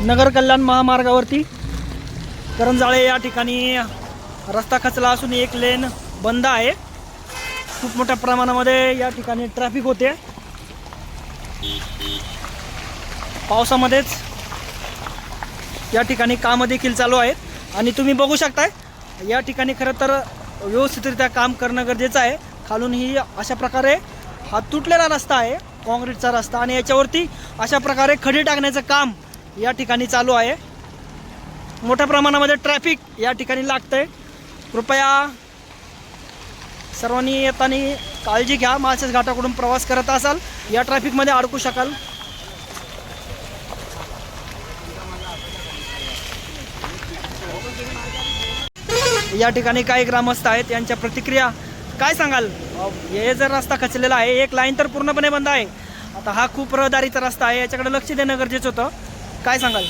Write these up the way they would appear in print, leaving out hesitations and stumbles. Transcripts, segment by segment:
नगर कल्याण महामार्गावरती करंजाळे या ठिकाणी रस्ता खचला असून एक लेन बंद आहे। खूप मोठ्या प्रमाणामध्ये या ठिकाणी ट्रॅफिक होते। पावसामध्येच या ठिकाणी कामं देखील चालू आहेत आणि तुम्ही बघू शकताय या ठिकाणी खरं तर व्यवस्थितरित्या काम करणं गरजेचं आहे। खालून ही अशा प्रकारे हा तुटलेला रस्ता आहे, काँक्रीटचा रस्ता, आणि याच्यावरती अशा प्रकारे खडी टाकण्याचं काम या ठिकाणी चालू आहे। मोठ्या प्रमाणामध्ये ट्रॅफिक या ठिकाणी लागतंय। कृपया सर्वांनी येताना काळजी घ्या। माळशेज घाटाकडून प्रवास करत असाल या ट्रॅफिकमध्ये अडकू शकाल। या ठिकाणी काही ग्रामस्थ आहेत, यांच्या प्रतिक्रिया काय सांगाल? हे जर रस्ता खचलेला आहे, एक लाईन तर पूर्णपणे बंद आहे, आता हा खूप रहदारीचा रस्ता आहे, याच्याकडे लक्ष देणं गरजेचं होतं, काय सांगाल?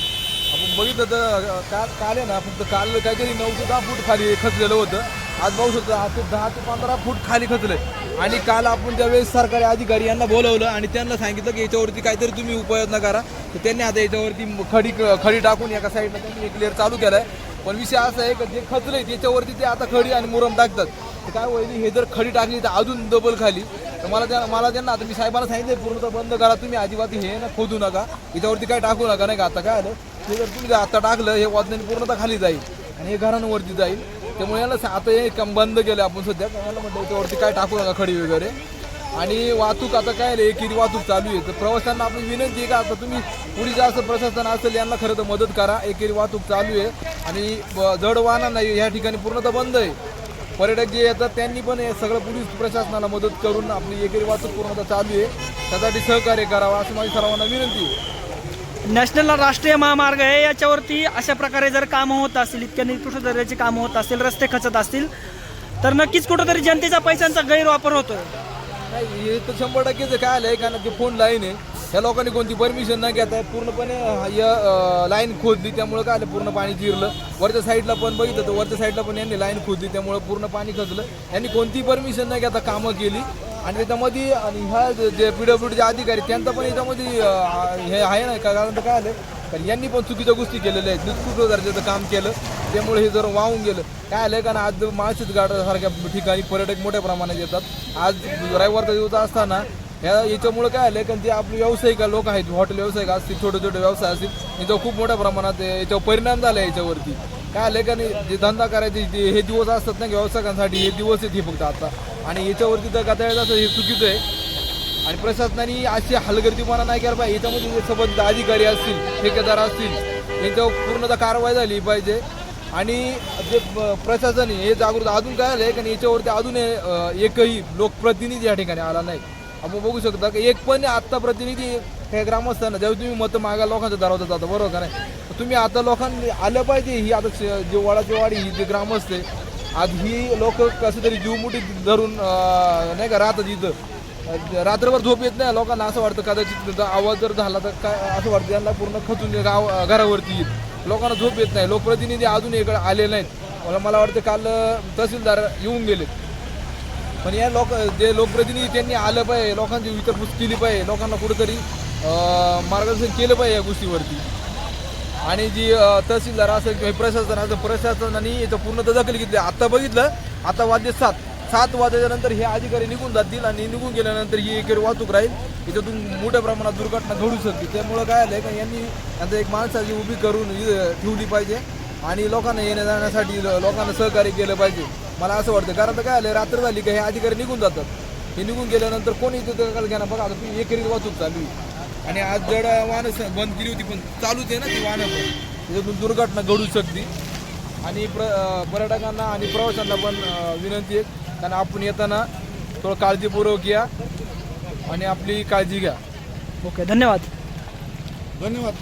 आपण बघितलं तर काल आहे ना, फक्त काल काहीतरी 9 ते 10 फूट खाली खचलेलं होतं। आज बघू शकतो 10 ते 15 फूट खाली खचलंय। आणि काल आपण त्यावेळेस सरकारी अधिकारी यांना बोलवलं आणि त्यांना सांगितलं की याच्यावरती काहीतरी तुम्ही उपाययोजना करा। तर त्यांनी आता याच्यावरती खडी टाकून एका साईडला त्यांनी क्लिअर चालू केलाय। पण विषय असा आहे की जे खचलंय त्याच्यावरती ते आता खडी आणि मुरम टाकतात। तर काय होईल, हे जर खडी टाकली तर अजून डबल खाली। तर मला त्यांना आता मी साहेबांना सांगितलं पूर्णतः बंद करा तुम्ही, अजिबात हे ना खोदू नका, याच्यावरती काय टाकू नका, नाही का? आता काय आलं ते जर तुम्ही आता टाकलं हे वाजण्याने पूर्णतः खाली जाईल आणि हे घरांवरती जाईल। त्यामुळे याला आता हे काम बंद केलं आपण सध्या। मला म्हटलं याच्यावरती काय टाकू नका खडी वगैरे। आणि वाहतूक आता काय एकेरी वाहतूक चालू आहे। तर प्रवाशांना आपली विनंती आहे का आता तुम्ही पुढे जास्त प्रशासन असेल यांना खरं तर मदत करा। एकेरी वाहतूक चालू आहे आणि जड वाहनांना या ठिकाणी पूर्णतः बंद आहे। पर्यटक जे येतात त्यांनी पण हे सगळं पोलीस प्रशासनाला मदत करून आपली एकेरी वाहतूक पूर्णतः चालू आहे, त्यासाठी सहकार्य करावं अशी माझी सर्वांना विनंती आहे। नॅशनल राष्ट्रीय महामार्ग आहे, याच्यावरती अशा प्रकारे जर कामं होत असतील, इतक्या निकृष्ट दर्जाची कामं होत असतील, रस्ते खचत असतील, तर नक्कीच कुठंतरी जनतेच्या पैशांचा गैरवापर होतोय। नाही, हे तर 100% काय आलंय, कारण ते फोन लाईन आहे, ह्या लोकांनी कोणती परमिशन न घेता पूर्णपणे लाईन खोदली, त्यामुळे काय आलं पूर्ण पाणी जिरलं। वरच्या साईडला पण बघितलं तर वरच्या साईडला पण यांनी लाईन खोदली, त्यामुळे पूर्ण पाणी खचलं। यांनी कोणतीही परमिशन न घेता कामं केली आणि त्याच्यामध्ये आणि ह्या जे PWDचे अधिकारी त्यांचा पण याच्यामध्ये हे आहे ना, कारण तर काय आलं कारण यांनी पण चुकीच्या गोष्टी केलेल्या आहेत, निकृष्ट दर्जाचं काम केलं, त्यामुळे हे जर वाहून गेलं। काय आलं कारण आज माळशेज घाटासारख्या ठिकाणी पर्यटक मोठ्या प्रमाणात येतात। आज रविवारचा दिवस असताना याच्यामुळे काय आलं कारण जे आपले व्यावसायिक लोक आहेत, हॉटेल व्यावसायिक असतील, छोटे छोटे व्यवसाय असतील, याच्यावर खूप मोठ्या प्रमाणात याच्यावर परिणाम झाला याच्यावरती। काय आलं कारण जे धंदा करायचे हे दिवस असतात ना व्यावसायिकांसाठी, हे दिवस आहेत हे फक्त आता, आणि याच्यावरती तर गाताळाचं हे चुकीचं आहे। आणि प्रशासनाने अशी हलगर्जीपणा नाही केला पाहिजे। याच्यामध्ये जे संबंधित अधिकारी असतील, ठेकेदार असतील, यांच्यावर पूर्णतः कारवाई झाली पाहिजे। आणि जे प्रशासन हे जागृत अजून काय आलं कारण याच्यावरती अजून एकही लोकप्रतिनिधी या ठिकाणी आला नाही। आपण बघू शकता की एक पण आत्ता प्रतिनिधी हे ग्रामस्थांना जेव्हा तुम्ही मतं मागा लोकांच्या दारावर जाता, बरोबर का नाही? तुम्ही आता लोकांनी आलं पाहिजे। ही आता जे वडाची वाडी ही जे ग्रामस्थ आहे, आज ही लोक कसं तरी जीव मुठीत धरून नाही का राहतात इथं, रात्रभर झोप येत नाही लोकांना। असं वाटतं कदाचित आवाज जर झाला तर काय असं वाटतं त्यांना पूर्ण खचून घरावरती येईल, लोकांना झोप येत नाही। लोकप्रतिनिधी अजून इकडे आले नाहीत। मला वाटतं काल तहसीलदार येऊन गेले, पण या जे लोकप्रतिनिधी त्यांनी आलं पाहिजे, लोकांची विचारपूस केली पाहिजे, लोकांना कुठेतरी मार्गदर्शन केलं पाहिजे या गोष्टीवरती। आणि जी तहसीलदार असेल किंवा प्रशासन असेल, प्रशासनाने याचं पूर्ण दखल घेतली। आता बघितलं आता वाजले 7 वाजल्यानंतर हे अधिकारी निघून जातील आणि निघून गेल्यानंतर ही एकेरी वाहतूक राहील, याच्यातून मोठ्या प्रमाणात दुर्घटना घडू शकते। त्यामुळं काय आलं का यांनी आता एक माणसाची उभी करून ठेवली पाहिजे आणि लोकांना येण्या जाण्यासाठी लोकांना सहकार्य केलं पाहिजे, मला असं वाटतं। कारण तर काय आलं रात्र झाली का हे अधिकारी निघून जातात, हे निघून गेल्यानंतर कोणी इथं दखल घेणार? बघा आता ती एकेरी वाहतूक चालू आहे आणि आज जड वाहनं बंद केली होती, पण चालूच आहे ना ती वाहनं, पण त्याच्यातून दुर्घटना घडू शकते। आणि पर्यटकांना आणि प्रवाशांना पण विनंती आहे, कारण आपण येताना थोडं काळजीपूर्वक या आणि आपली काळजी घ्या। ओके, धन्यवाद. धन्यवाद.